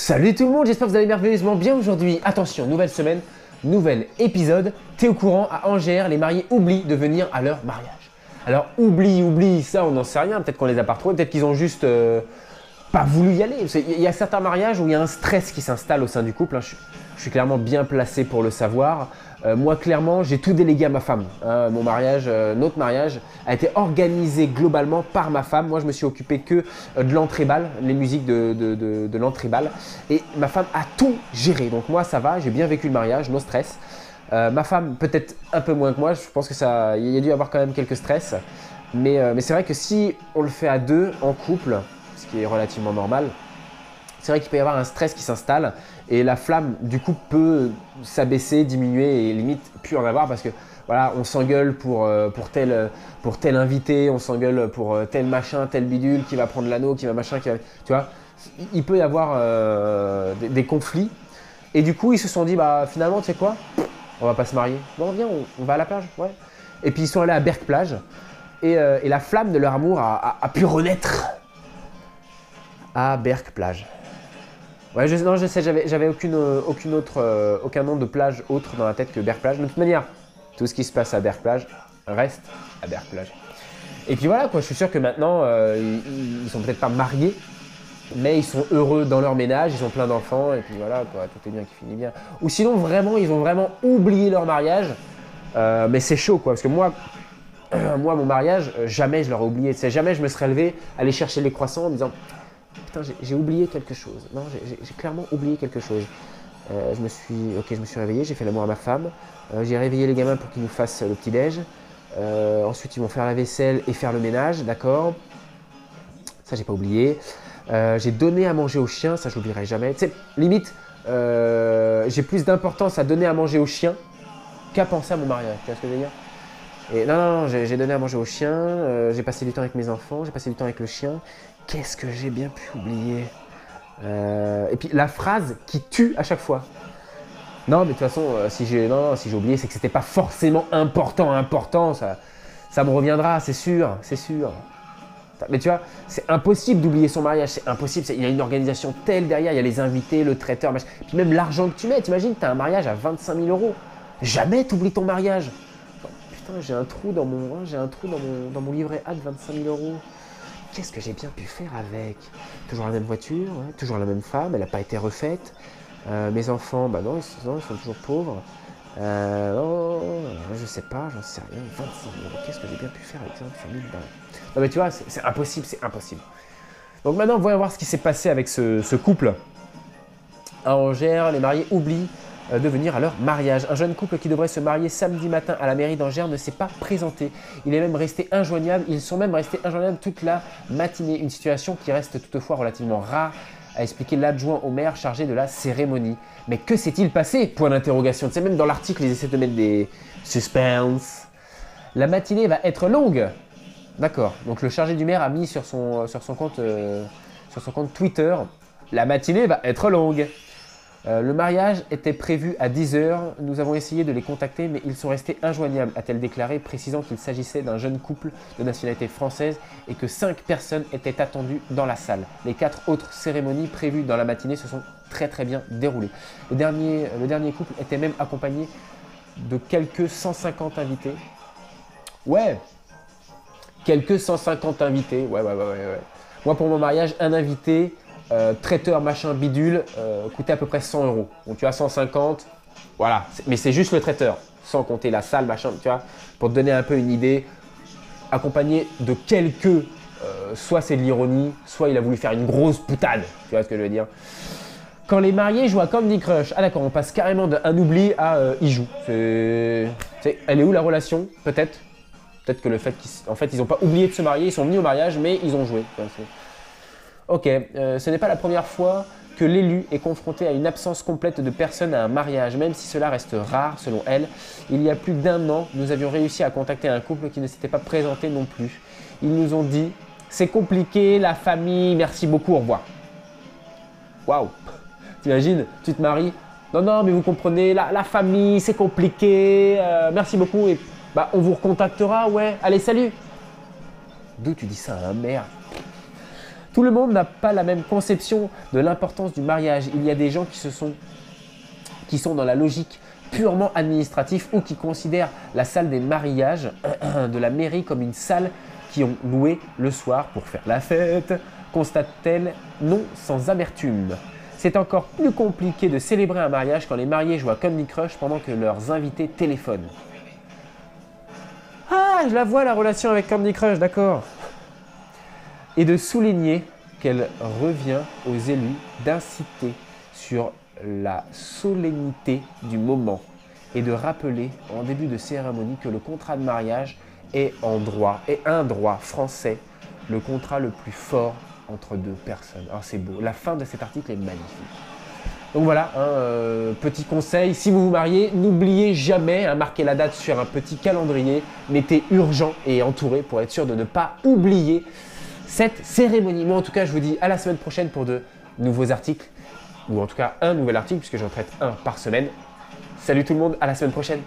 Salut tout le monde, j'espère que vous allez merveilleusement bien aujourd'hui. Attention, nouvelle semaine, nouvel épisode. T'es au courant, à Angers, les mariés oublient de venir à leur mariage. Alors oublie, ça on n'en sait rien, peut-être qu'on les a pas retrouvés, peut-être qu'ils ont juste pas voulu y aller. Il y a certains mariages où il y a un stress qui s'installe au sein du couple, hein. Je suis clairement bien placé pour le savoir. Moi clairement j'ai tout délégué à ma femme. Mon mariage, notre mariage a été organisé globalement par ma femme. Moi je me suis occupé que de l'entrée-balle, les musiques de l'entrée-balle. Et ma femme a tout géré. Donc moi ça va, j'ai bien vécu le mariage, no stress. Ma femme peut-être un peu moins que moi, je pense que ça, il y a dû y avoir quand même quelques stress. Mais c'est vrai que si on le fait à deux, en couple, ce qui est relativement normal, c'est vrai qu'il peut y avoir un stress qui s'installe et la flamme du couple peut s'abaisser, diminuer et limite plus en avoir parce que voilà, on s'engueule pour tel invité, on s'engueule pour tel machin, tel bidule qui va prendre l'anneau, qui va machin, qui va, tu vois, il peut y avoir des conflits et du coup ils se sont dit bah finalement tu sais quoi, on va pas se marier, bon viens on va à la plage, ouais. Et puis ils sont allés à Berck plage et la flamme de leur amour a pu renaître à Berck plage. Ouais, non, je sais, j'avais aucun nom de plage autre dans la tête que Berck plage. De toute manière, tout ce qui se passe à Berck plage reste à Berck plage. Et puis voilà, quoi, je suis sûr que maintenant, ils sont peut-être pas mariés, mais ils sont heureux dans leur ménage, ils ont plein d'enfants, et puis voilà, quoi, tout est bien qui finit bien. Ou sinon, vraiment, ils ont vraiment oublié leur mariage, mais c'est chaud, quoi, parce que moi, mon mariage, jamais je l'aurais oublié. Tu sais, jamais je me serais levé, aller chercher les croissants en me disant putain, j'ai oublié quelque chose. Non, j'ai clairement oublié quelque chose. Je me suis réveillé, j'ai fait l'amour à ma femme. J'ai réveillé les gamins pour qu'ils nous fassent le petit-déj. Ensuite, ils vont faire la vaisselle et faire le ménage, d'accord. Ça, j'ai pas oublié. J'ai donné à manger aux chiens, ça, je l'oublierai jamais. Tu sais, limite, j'ai plus d'importance à donner à manger aux chiens qu'à penser à mon mariage. Tu vois ce que je veux dire? Et non, j'ai donné à manger aux chiens, j'ai passé du temps avec mes enfants, j'ai passé du temps avec le chien. Qu'est-ce que j'ai bien pu oublier? Et puis la phrase qui tue à chaque fois. Non, mais de toute façon, si j'ai oublié, c'est que c'était pas forcément important. Ça me reviendra, c'est sûr. Mais tu vois, c'est impossible d'oublier son mariage, c'est impossible. Il y a une organisation telle derrière, il y a les invités, le traiteur, machin. Puis même l'argent que tu mets, t'imagines, t'as un mariage à 25 000 €. Jamais t'oublies ton mariage. Putain, j'ai un trou dans mon livret A de 25 000 €. Qu'est-ce que j'ai bien pu faire avec? Toujours la même voiture, hein, toujours la même femme, elle n'a pas été refaite. Mes enfants, bah non, ils sont toujours pauvres. Non, je sais pas, j'en sais rien. 25 000 €, qu'est-ce que j'ai bien pu faire avec 25 000 balles? Non mais tu vois, c'est impossible. Donc maintenant, voyons voir ce qui s'est passé avec ce couple. À Angers, les mariés oublient de venir à leur mariage. Un jeune couple qui devrait se marier samedi matin à la mairie d'Angers ne s'est pas présenté. Ils sont même restés injoignables toute la matinée. Une situation qui reste toutefois relativement rare, a expliqué l'adjoint au maire chargé de la cérémonie. Mais que s'est-il passé? Point d'interrogation. Tu sais, même dans l'article, ils essaient de mettre des suspens. La matinée va être longue. D'accord. Donc le chargé du maire a mis sur son compte Twitter, la matinée va être longue. Le mariage était prévu à 10 h. Nous avons essayé de les contacter, mais ils sont restés injoignables, a-t-elle déclaré, précisant qu'il s'agissait d'un jeune couple de nationalité française et que 5 personnes étaient attendues dans la salle. Les 4 autres cérémonies prévues dans la matinée se sont très bien déroulées. Le dernier couple était même accompagné de quelques 150 invités. Ouais, quelques 150 invités. Ouais. Moi, pour mon mariage, un invité, traiteur machin bidule, coûtait à peu près 100 €. Donc tu as 150, voilà. Mais c'est juste le traiteur, sans compter la salle machin, tu vois. Pour te donner un peu une idée, accompagné de quelques, soit c'est de l'ironie, soit il a voulu faire une grosse boutade. Tu vois ce que je veux dire? Quand les mariés jouent à Candy Crush, ah d'accord, on passe carrément d'un oubli à ils jouent. Elle est où la relation? Peut-être que le fait qu'en fait ils n'ont pas oublié de se marier, ils sont venus au mariage, mais ils ont joué. Ok, ce n'est pas la première fois que l'élu est confronté à une absence complète de personnes à un mariage, même si cela reste rare selon elle. Il y a plus d'1 an, nous avions réussi à contacter un couple qui ne s'était pas présenté non plus. Ils nous ont dit « c'est compliqué, la famille, merci beaucoup, au revoir ». Waouh. T'imagines, tu te maries, non mais vous comprenez, la famille, c'est compliqué, merci beaucoup, et bah on vous recontactera, ouais, allez salut. D'où tu dis ça à un maire? Tout le monde n'a pas la même conception de l'importance du mariage. Il y a des gens qui sont dans la logique purement administrative ou qui considèrent la salle des mariages de la mairie comme une salle qui ont loué le soir pour faire la fête, constate-t-elle, non sans amertume. C'est encore plus compliqué de célébrer un mariage quand les mariés jouent à Candy Crush pendant que leurs invités téléphonent. Ah, je la vois la relation avec Candy Crush, d'accord. Et de souligner qu'elle revient aux élus d'inciter sur la solennité du moment et de rappeler en début de cérémonie que le contrat de mariage est un droit français, le contrat le plus fort entre deux personnes. Alors c'est beau, la fin de cet article est magnifique. Donc voilà, petit conseil, si vous vous mariez, n'oubliez jamais, marquez la date sur un petit calendrier, mettez urgent et entouré pour être sûr de ne pas oublier cette cérémonie. Moi en tout cas, je vous dis à la semaine prochaine pour de nouveaux articles, ou en tout cas un nouvel article puisque j'en traite un par semaine. Salut tout le monde, à la semaine prochaine.